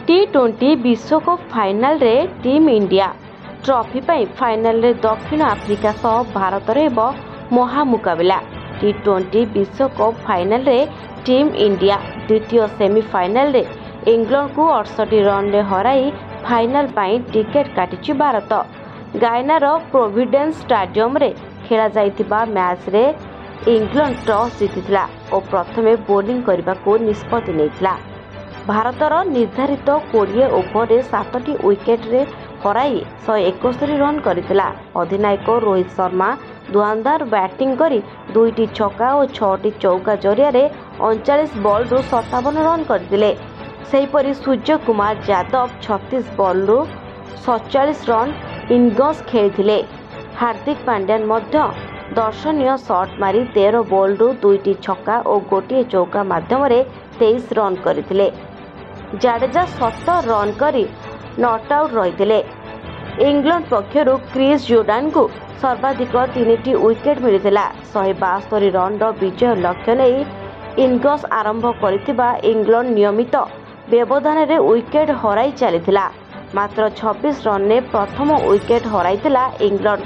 टी20 विश्वकप फाइनल रे team India trophy पाई final रे दक्षिण आफ्रिका सह भारत रे महामुकाबिला। टी20 विश्वकप फाइनल रे टीम इंडिया द्वितीय सेमीफाइनल रे इंग्लैंड को 68 रन रे हराई फाइनल पाई टिकेट काटिछि भारत। गायनार प्रोविडेंस स्टेडियम रे खेला जाइतिबा मैच रे इंग्लैंड टॉस जीतिथिला और प्रथमे बोलिंग करने को निष्पत्ति नेइथिला। भारतर निर्धारित 20 ओवर में 7टी विकेट रे हराई 171 रन करथिला। अधिनायक रोहित शर्मा धुआंधार बैटिंग करी 2टी छक्का और 6टी चौका जरिया 39 बॉल रु 57 रन करथिले। सेहीपरि सूर्य कुमार यादव 36 बॉल रु 47 रन इनिंग्स खेलिथिले। हार्दिक पांड्या मध्य दर्शनीय शॉट मारी 13 बॉल रु 2टी छक्का और गोटे चौका माध्यम 23 रन करथिले। जाडेजा 70 रन करी नॉट आउट रहिथिले। इंग्लैंड पक्षरु क्रिस जोर्डान को सर्वाधिक 3टी विकेट मिलिथिला। 172 रन विजय लक्ष्य नहीं इनिंग्स आरंभ करथिबा इंग्लैंड नियमित व्यवधान रे विकेट हराई चलीथिला। मात्र 26 रन ने प्रथम विकेट हराइथिला इंग्लैंड।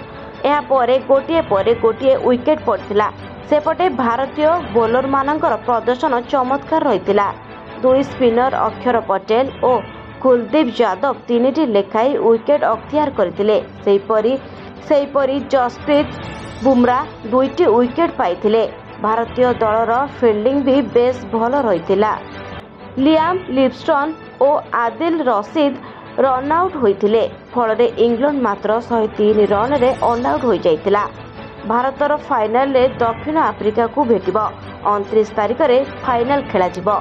ଏହା ପରେ ଗୋଟିଏ विकेट पड़थिला। सेपटे भारतीय बोलर मानकर प्रदर्शन चमत्कार रहिथिला। दुई स्पिनर अक्षर पटेल और कुलदीप यादव 3टी लेखाई विकेट अख्तियार करथिले। सेहीपरि जसप्रीत बुमराह 2टी विकेट पाइथिले। भारतीय दलर फील्डिंग भी बेस भल रहिथिला। लियाम लिविंगस्टन और आदिल रशीद रन आउट होइथिले। फल इंग्लैंड मात्र 103 रन रे ऑल आउट हो जाइतिला। भारतर फाइनल रे दक्षिण आफ्रिका को भेटिबो। 29 तारिख रे फाइनल खेला जिवो।